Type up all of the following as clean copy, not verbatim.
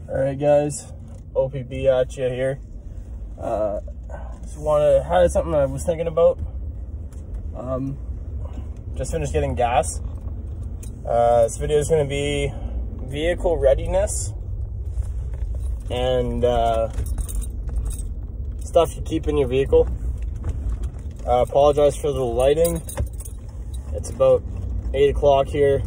Alright guys, OPB at you here. Just had something I was thinking about. Just finished getting gas. This video is going to be vehicle readiness and stuff you keep in your vehicle. Apologize for the lighting. It's about 8 o'clock here.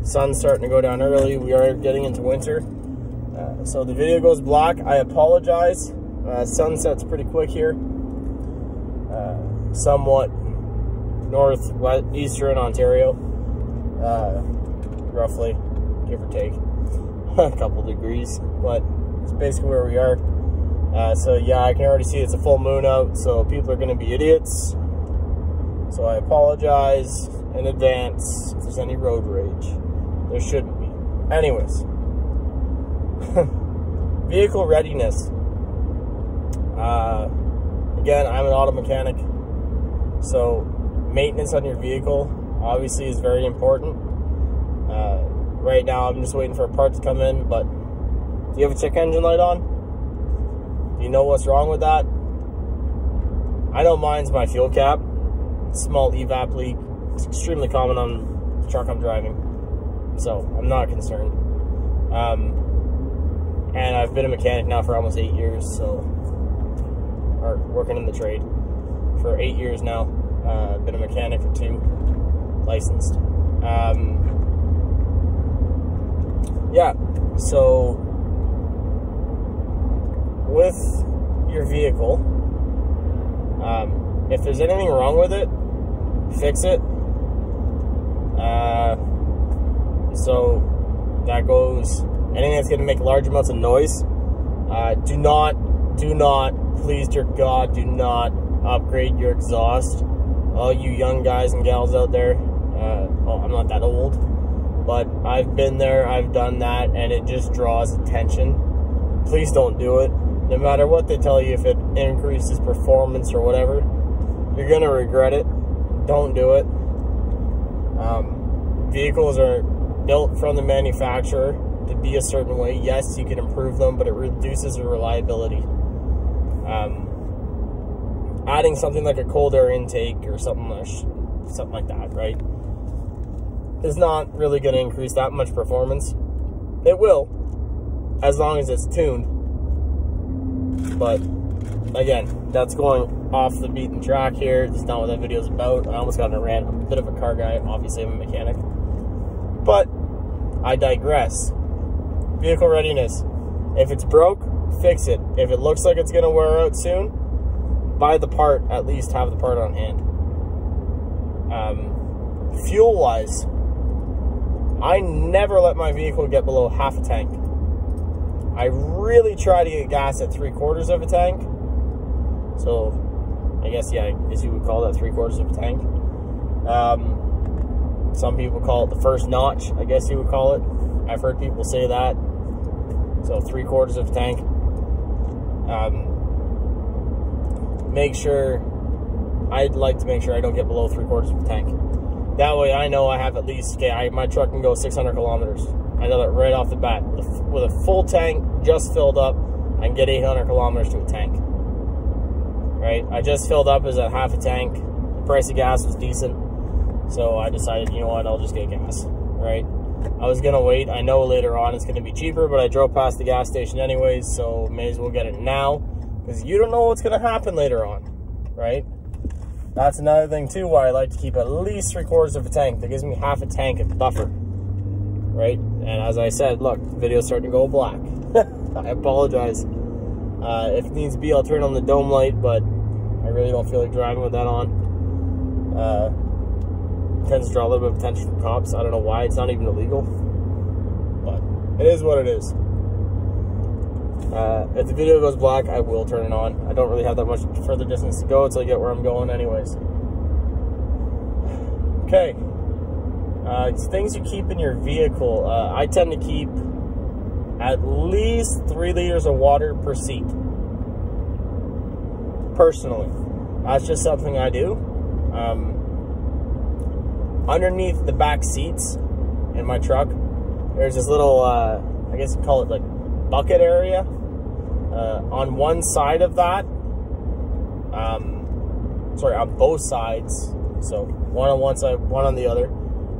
Sun's starting to go down early. We are getting into winter. So the video goes black. I apologize. Sunset's pretty quick here. Somewhat northeastern Ontario. Roughly, give or take a couple degrees, but it's basically where we are. So yeah, I can already see it's a full moon out, so people are going to be idiots. So I apologize in advance if there's any road rage. There shouldn't be. Anyways, vehicle readiness. Again, I'm an auto mechanic, so maintenance on your vehicle obviously is very important. Right now, I'm just waiting for a part to come in, but do you have a check engine light on? Do you know what's wrong with that? I know mine's my fuel cap. Small evap leak. It's extremely common on the truck I'm driving, so I'm not concerned. And I've been a mechanic now for almost 8 years, or working in the trade for 8 years now. I've been a mechanic for 2, licensed. Yeah, so with your vehicle, if there's anything wrong with it, fix it. So that goes anything that's going to make large amounts of noise. Do not, please dear God, do not upgrade your exhaust. All you young guys and gals out there, well, I'm not that old, but I've been there, I've done that, and it just draws attention. Please don't do it. No matter what they tell you, if it increases performance or whatever, you're going to regret it. Don't do it. Vehicles are built from the manufacturer to be a certain way. Yes, you can improve them, but it reduces the reliability. Adding something like a cold air intake or something like that, right, is not really going to increase that much performance. It will, as long as it's tuned. But again, that's going off the beaten track here. That's not what that video is about. I almost got in a rant. I'm a bit of a car guy. Obviously, I'm a mechanic. But I digress. Vehicle readiness. If it's broke, fix it. If it looks like it's going to wear out soon, buy the part. At least have the part on hand. Fuel-wise, I never let my vehicle get below half a tank. I really try to get gas at 3/4 of a tank. So, I guess, yeah, I guess you would call that 3/4 of a tank. Some people call it the first notch, I guess you would call it. I've heard people say that. So, 3/4 of a tank. I'd like to make sure I don't get below 3/4 of a tank. That way I know I have at least, my truck can go 600 kilometers. I know that right off the bat. With a full tank just filled up, I can get 800 kilometers to a tank. Right? I just filled up as a half a tank. The price of gas was decent. So I decided, you know what, I'll just get gas. Right? I was going to wait. I know later on it's going to be cheaper, but I drove past the gas station anyways, so may as well get it now. Because you don't know what's going to happen later on. Right? That's another thing too why I like to keep at least 3/4 of a tank. That gives me half a tank of buffer. Right? And as I said, look, the video's starting to go black. I apologize. If it needs to be, I'll turn on the dome light, but I really don't feel like driving with that on. Tends to draw a little bit of attention from cops. I don't know why. It's not even illegal. But it is what it is. If the video goes black, I will turn it on. I don't really have that much further distance to go until I get where I'm going anyways. Okay. It's things you keep in your vehicle. I tend to keep at least 3 liters of water per seat. Personally. That's just something I do. Underneath the back seats in my truck, there's this little, I guess you call it like bucket area. On one side of that, sorry, on both sides, so one on one side, one on the other,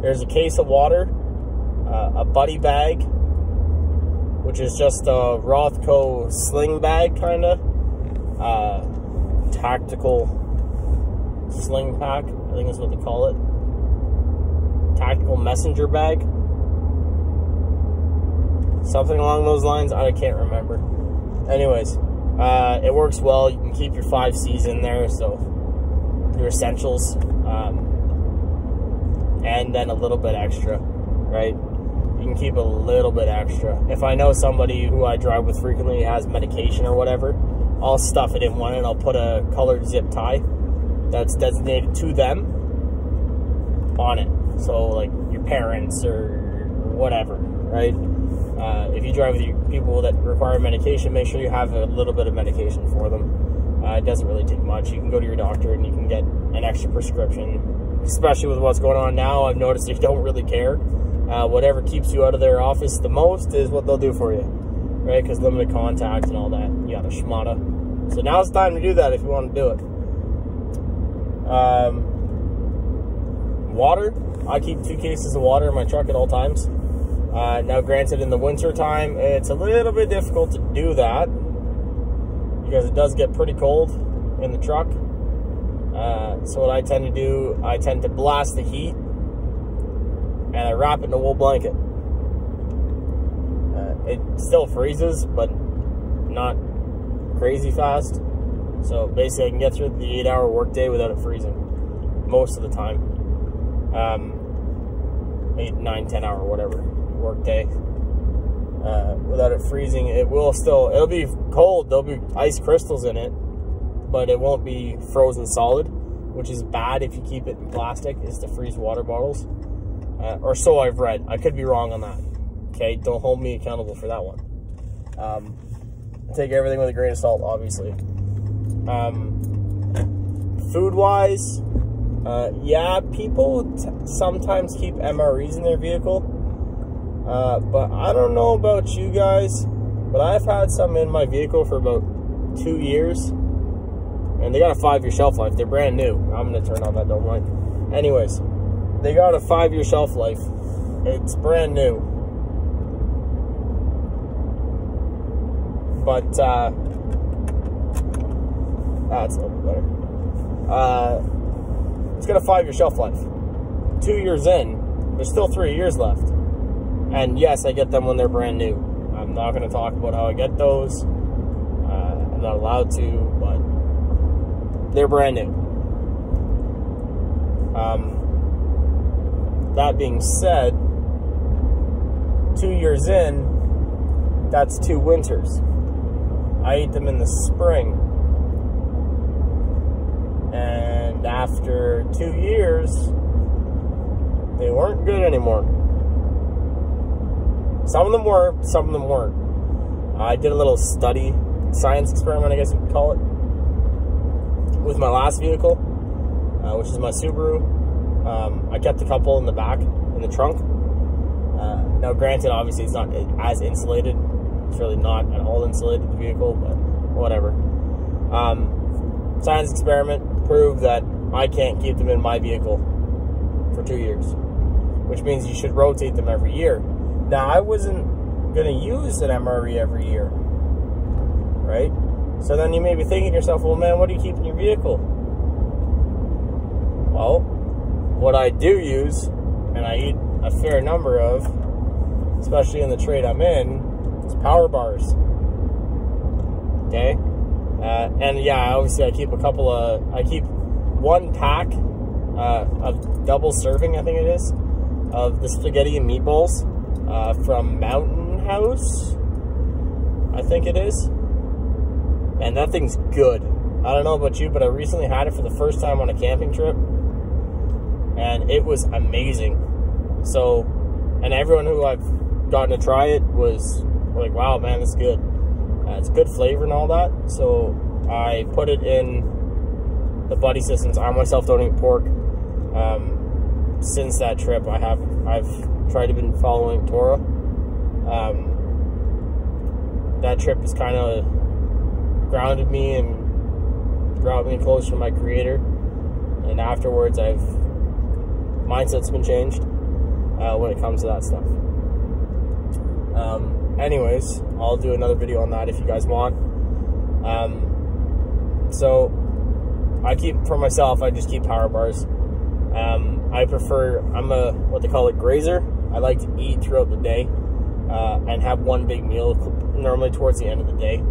there's a case of water, a buddy bag, which is just a Rothco sling bag, kind of, tactical sling pack, I think that's what they call it, tactical messenger bag, something along those lines, I can't remember. Anyways, it works well. You can keep your 5 C's in there, so your essentials, and then a little bit extra, right? You can keep a little bit extra. If I know somebody who I drive with frequently has medication or whatever, I'll stuff it in one and I'll put a colored zip tie that's designated to them on it. So like your parents or whatever, right? If you drive with people that require medication, make sure you have a little bit of medication for them. It doesn't really take much. You can go to your doctor and you can get an extra prescription. Especially with what's going on now, I've noticed they don't really care. Whatever keeps you out of their office the most is what they'll do for you, right? Because limited contact and all that, yada schmata. So now's the time to do that if you want to do it. Water. I keep 2 cases of water in my truck at all times. Now, granted, in the winter time, it's a little bit difficult to do that because it does get pretty cold in the truck. So what I tend to do, I tend to blast the heat and I wrap it in a wool blanket. It still freezes, but not crazy fast. So basically, I can get through the 8-hour workday without it freezing most of the time. 8, 9, 10-hour, whatever work day, without it freezing. It'll be cold, there'll be ice crystals in it, but it won't be frozen solid, which is bad if you keep it in plastic, is to freeze water bottles, or so I've read. I could be wrong on that, okay? Don't hold me accountable for that one. Take everything with a grain of salt, obviously. Food-wise, yeah, people sometimes keep MREs in their vehicle. But I don't know about you guys, but I've had some in my vehicle for about 2 years, and they got a 5-year shelf life. They're brand new. I'm going to turn on that dome light. Anyways, they got a 5-year shelf life. It's brand new. But, that's a little bit better. It's got a 5-year shelf life. 2 years in, there's still 3 years left. And yes, I get them when they're brand new. I'm not going to talk about how I get those. I'm not allowed to, but they're brand new. That being said, 2 years in, that's 2 winters. I ate them in the spring. And after 2 years, they weren't good anymore. Some of them were, some of them weren't. I did a little study, science experiment, I guess you could call it, with my last vehicle, which is my Subaru. I kept a couple in the back, in the trunk. Now, granted, obviously, it's not as insulated. It's really not at all insulated, the vehicle, but whatever. Science experiment proved that I can't keep them in my vehicle for 2 years, which means you should rotate them every year. Now, I wasn't going to use an MRE every year, right? So then you may be thinking to yourself, well, man, what do you keep in your vehicle? Well, what I do use, and I eat a fair number of, especially in the trade I'm in, is power bars. Okay? And yeah, obviously I keep I keep 1 pack of double serving, I think it is, of the spaghetti and meatballs. From Mountain House, I think it is. And that thing's good. I don't know about you, but I recently had it for the first time on a camping trip, and it was amazing. So, and everyone who I've gotten to try it was like, wow, man, it's good. It's good flavor and all that. So I put it in the buddy systems. I myself don't eat pork. Since that trip, I've tried to been following Torah. that trip has kind of grounded me and brought me closer to my creator. And afterwards, mindset's been changed when it comes to that stuff. Anyways, I'll do another video on that if you guys want. So I just keep power bars. I'm what they call a grazer. I like to eat throughout the day and have one big meal normally towards the end of the day.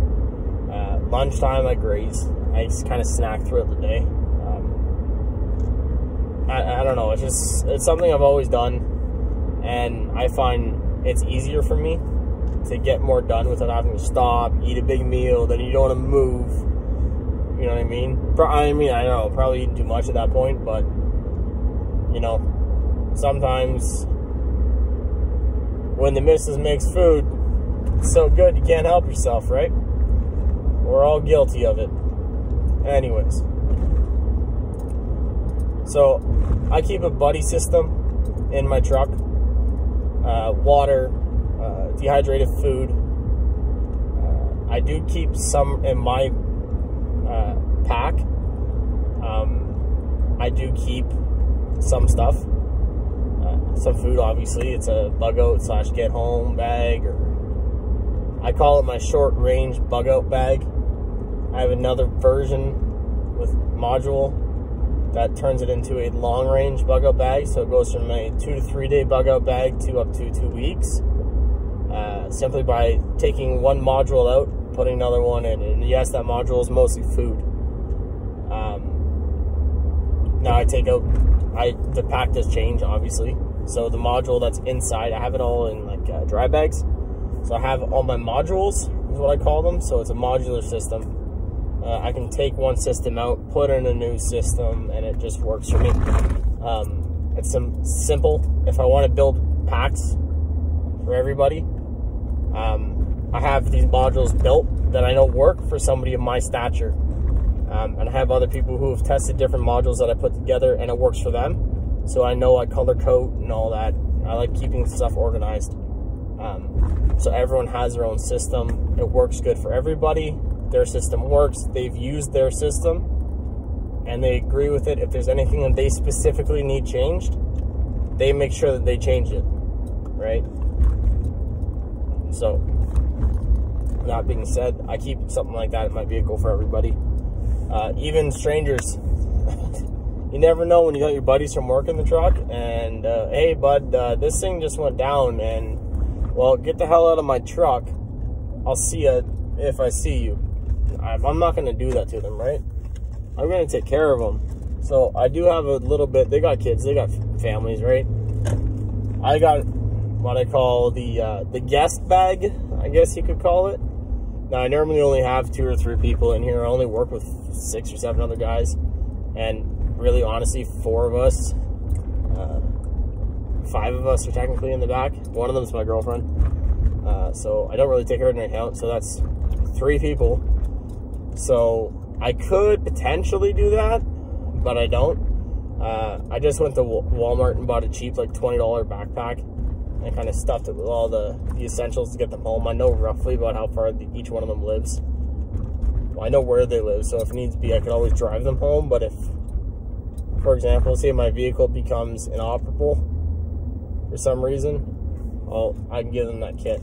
Lunchtime I graze. I just kind of snack throughout the day. I don't know, it's something I've always done, and I find it's easier for me to get more done without having to stop, eat a big meal, then you don't want to move. You know what I mean? I don't know, probably eating too much at that point, but, you know, sometimes when the missus makes food, it's so good you can't help yourself, right? We're all guilty of it. Anyways. So, I keep a buddy system in my truck. Water, dehydrated food. I do keep some in my pack. I do keep some stuff. Some food, obviously. It's a bug out / get home bag, or I call it my short range bug out bag. I have another version with module that turns it into a long range bug out bag, so it goes from a 2 to 3 day bug out bag to up to 2 weeks, simply by taking one module out, putting another one in. And yes, that module is mostly food. Now the pack does change, obviously, so the module that's inside, I have it all in like dry bags, so I have all my modules is what I call them. So it's a modular system. I can take one system out, put in a new system, and it just works for me. It's simple. If I want to build packs for everybody, I have these modules built that I know work for somebody of my stature. And I have other people who have tested different modules that I put together, and it works for them. So I know I color code and all that. I like keeping stuff organized. So everyone has their own system. It works good for everybody. Their system works. They've used their system and they agree with it. If there's anything that they specifically need changed, they make sure that they change it, right? So, that being said, I keep something like that in my vehicle for everybody. Even strangers. You never know when you got your buddies from work in the truck and, hey bud, this thing just went down, and, well, get the hell out of my truck. I'll see you if I see you. I'm not going to do that to them, right? I'm going to take care of them. So I do have a little bit. They got kids. They got families, right? I got what I call the guest bag, I guess you could call it. Now, I normally only have 2 or 3 people in here. I only work with 6 or 7 other guys. And really, honestly, 4 of us, 5 of us are technically in the back. One of them is my girlfriend. So I don't really take her into account. So that's 3 people. So I could potentially do that, but I don't. I just went to Walmart and bought a cheap, like, $20 backpack and kind of stuffed it with all the essentials to get them home. I know roughly about how far each one of them lives. Well, I know where they live, so if needs be, I could always drive them home. But if, for example, say my vehicle becomes inoperable for some reason, I can give them that kit.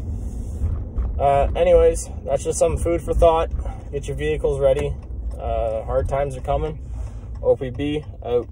Anyways, that's just some food for thought. Get your vehicles ready. Hard times are coming. OPB out.